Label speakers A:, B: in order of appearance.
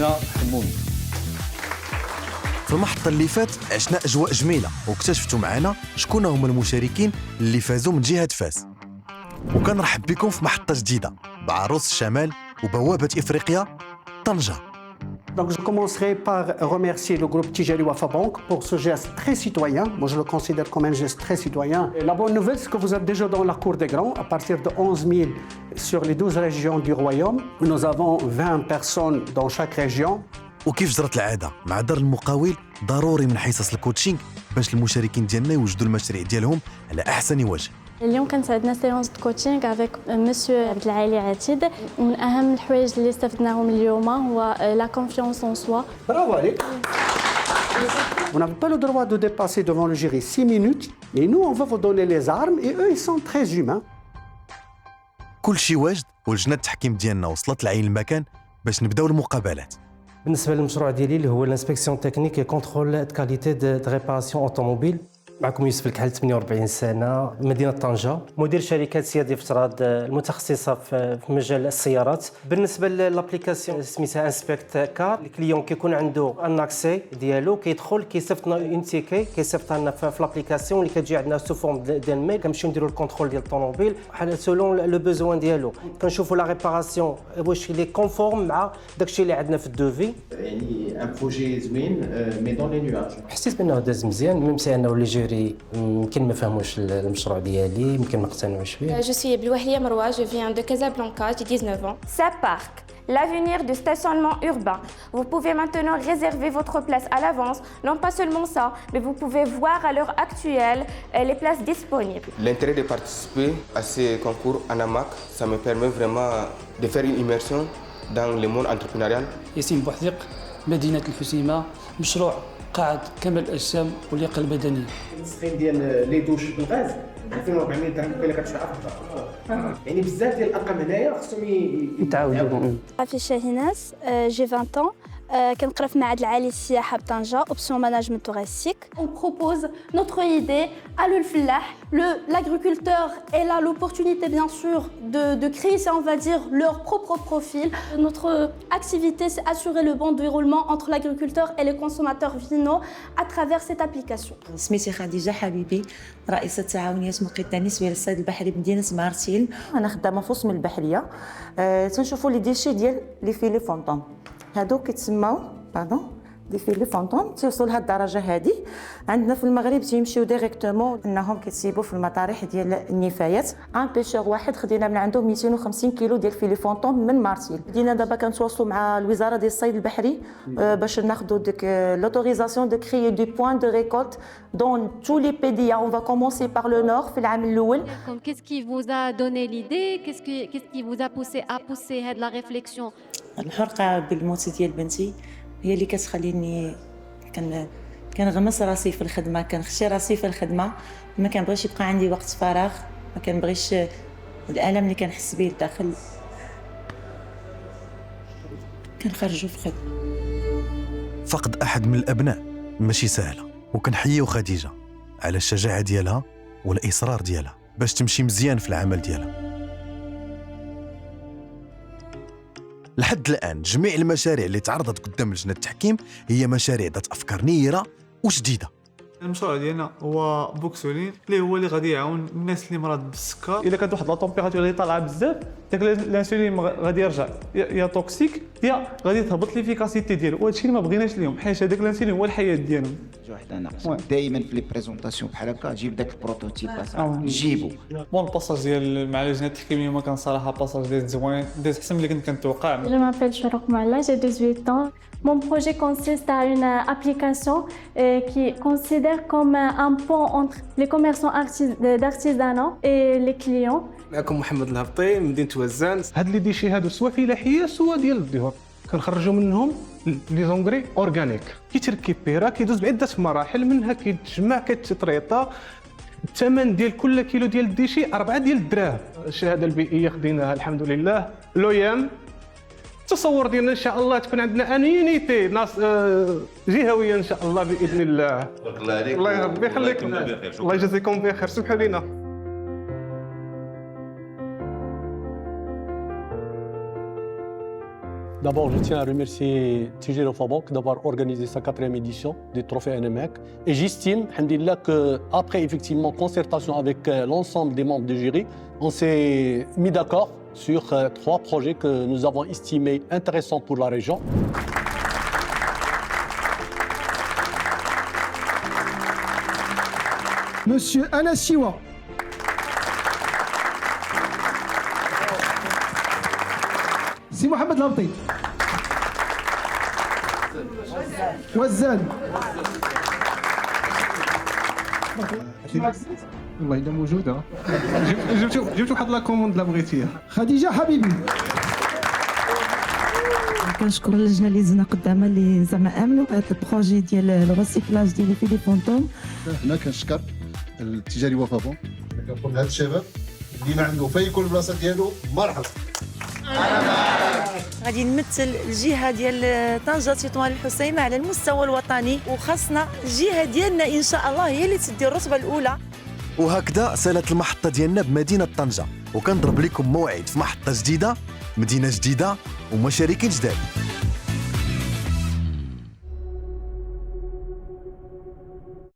A: ديالنا حمومي.
B: في المحطة اللي فات عشنا أجواء جميلة واكتشفتوا معنا شكون هما المشاركين اللي فازوا من جهة فاس. وكنرحب بكم في محطة جديدة بعروس الشمال وبوابة إفريقيا طنجة.
C: Donc je commencerai par remercier le groupe Tijari Wafa Bank pour ce geste très citoyen. Moi je le considère comme un geste très citoyen. Et la bonne nouvelle c'est que vous êtes déjà dans la cour des grands. À partir de 11 000 sur les 12 régions du royaume, nous avons 20 personnes dans chaque région.
B: وكيف جرت العادة مع دار المقاول ضروري من حصص الكوتشينغ باش المشاركين ديالنا يوجدوا المشاريع ديالهم على أحسن وجه.
D: اليوم كانت عندنا سيونس دو كوتشينغ افيك مسيو عبد العالي عتيد. من اهم الحوايج اللي استفدناهم اليوم هو لا كونفيونس ان سوا.
C: Bravo عليك. Vous n'avez pas le droit de dépasser devant le jury 6 minutes, mais nous on va vous donner les armes et eux ils sont très humains.
B: كل شيء واجد ولجنة التحكيم ديالنا وصلت لعين المكان باش نبداو المقابلات.
E: بالنسبه للمشروع ديالي اللي هو الانسبكسيون تكنيك كونترول كاليتي دو ريباراسيون اوتوموبيل. معكم يوسف الكحل 48 سنه مدينه طنجه، مدير شركه سيادي فتراد المتخصصه في مجال السيارات. بالنسبه للابليكاسيون سميتها انسبكت كار، الكليون كيكون عنده ان اكسي ديالو كيدخل كيصيفط لنا اون تيكي كيصيفط لنا في الابليكاسيون اللي كتجي عندنا سو فورم ديال ميل. كنمشيو نديروا الكونترول ديال الطوموبيل على سولون لو بوزوان ديالو، كنشوفوا لا ريباراسيون واش لي كونفورم مع داكشي اللي عندنا في الدوفي.
F: يعني ان بروجي زوين مي دون لي نيواج.
E: حسيت بانه داز مزيان ميم سي انه لي جوري يمكن ما فهموش المشروع ديالي، يمكن ما اقتنعوش به.
G: Je suis Blouahlia Marwa, je viens de Casablanca, j'ai 19 ans. SAPARC, l'avenir du stationnement urbain. Vous pouvez maintenant réserver votre place à l'avance. Non pas seulement ça, mais vous pouvez voir à l'heure actuelle les places disponibles.
H: L'intérêt de participer à ces concours ANAMAC, ça me permet vraiment de faire une immersion dans le monde entrepreneurial.
A: ياسين بوحديق، مدينة الحسيمة، مشروع قاعد كمال الأجسام واللياقة البدنية.
F: التسخين ديال لي دوش بالغاز 2400 درهم كاين كتشفع افضل. يعني بزاف ديال الارقام هنايا خصهم
E: يتعاودوا.
D: عافية شاهيناس، جي 20 ans. كنقرا في معهد العالي للسياحه بطنجه اوبسيون ماناجمنت توريستيك.
G: On propose notre idée à l'Ulfelah. L'agriculteur est là l'opportunité bien sûr de créer, on va dire, leur propre profil. Notre activité, c'est assurer le bon déroulement entre l'agriculteur et les consommateurs finaux à travers cette application.
I: سميتي خديجة حبيبي، رئيسة تعاونية مقيت النسبية للصيد البحري بمدينة مارسيل. أنا خدامة في وسط من البحرية. تنشوفوا لي ديشي ديال لي فيلي فونطون، هادو كيتسماو دي فيلي فونطون. تيوصلوا لهاد الدرجه هادي عندنا في المغرب تيمشيو ديريكتومون انهم كيتسيبوا في المطارح ديال النفايات. ان بيشور واحد خدينا من عنده 250 كيلو ديال فيلي فونطون من مارسيل. بدينا دابا كنتواصلوا مع الوزاره ديال الصيد البحري باش ناخذوا ديك لوتوريزاسيون دو كريي دو بوين دو ريكولت دون تو لي بيديا. اون فا كومونسي بار لو نور في العام الاول.
J: Qu'est-ce qui vous a donné l'idée? Qu'est-ce qui vous a poussé à pousser هاد la réflexion?
I: الحرقه بالموت ديال بنتي هي اللي كتخليني كنغمس راسي في الخدمه، كنخشي راسي في الخدمه، ما كنبغيش يبقى عندي وقت فراغ، ما كنبغيش الالم اللي كنحس به الداخل كنخرجوا في الخدمه.
B: فقد أحد من الأبناء ماشي سهلة، وكنحييو خديجة على الشجاعة ديالها والإصرار ديالها باش تمشي مزيان في العمل ديالها. لحد الآن جميع المشاريع اللي تعرضت قدام لجنة التحكيم هي مشاريع ذات أفكار نيرة وجديدة.
K: المشروع ديالنا هو بوكسولين اللي هو اللي غادي يعاون الناس اللي مرض بالسكر. الا كانت واحد لا طومبيراتور اللي طالعه بزاف، داك الانسولين غادي يرجع يا توكسيك يا غادي تهبط ليفيكاسيتي ديالو، وهذا الشيء اللي ما بغيناش اليوم حيت هذاك الانسولين هو الحياه ديالهم.
L: واحد ناقص دائما في لي بريزونطاسيون بحال هكا جيب داك البروتوتيب جيبو.
K: بون الباساج ديال مع لجنه التحكيم اليوم كان صراحه باساج ديال زوين، داز احسن من اللي كنت كنتوقع.
D: Je m'appelle Chorouk Malla, j'ai 18 ans. Mon projet consiste à une application qui considère comme un pont entre les commerçants d'artisanat et les clients.
M: معكم محمد الهبطي من مدينة وزان.
K: هاد اللي ديشي هادو سوا فلاحيه سوا ديال الدهور كنخرجوا منهم لي زونغري اورغانيك. كيتركب بيرا كيدوز بعده مراحل، منها كيتجمع كيتريطا. الثمن ديال كل كيلو ديال الديشي 4 ديال الدراهم. الشهاده البيئيه خديناها الحمد لله. لويام التصور ديالنا ان شاء الله تكون عندنا انيونيتي ناس جهويه ان شاء الله باذن الله. الله ربي يخليك، الله يجازيكم بخير. سمحوا لينا.
N: D'abord, je tiens à remercier Tijeri Wafa Bank d'avoir organisé sa 4e édition du Trophée NMAC. Et j'estime, alhamdoulilah, qu'après effectivement concertation avec l'ensemble des membres du jury, on s'est mis d'accord sur 3 projets que nous avons estimés intéressants pour la région.
O: Monsieur Anassiwa. سي محمد الهبطي. وزان.
K: والله الا موجوده جبت واحد لا كوموند لا بغيتيها.
O: خديجه حبيبي.
P: كنشكر اللجنه اللي زنا قدامها اللي زعما امنوا بهذا البروجي ديال الريسيكلاج ديال في لي فونتوم.
Q: هنا كنشكر التجاري وفا بونك كنقول لهاد الشباب اللي ما عنده فين يكون البلاصه ديالو مرحبا.
I: غادي نمثل الجهه ديال طنجه تطوان الحسيمه على المستوى الوطني وخاصنا الجهه ديالنا ان شاء الله هي اللي تدي الرتبه الاولى.
B: وهكذا سالت المحطه ديالنا بمدينه طنجه وكنضرب لكم موعد في محطه جديده مدينه جديده ومشاركين جداد.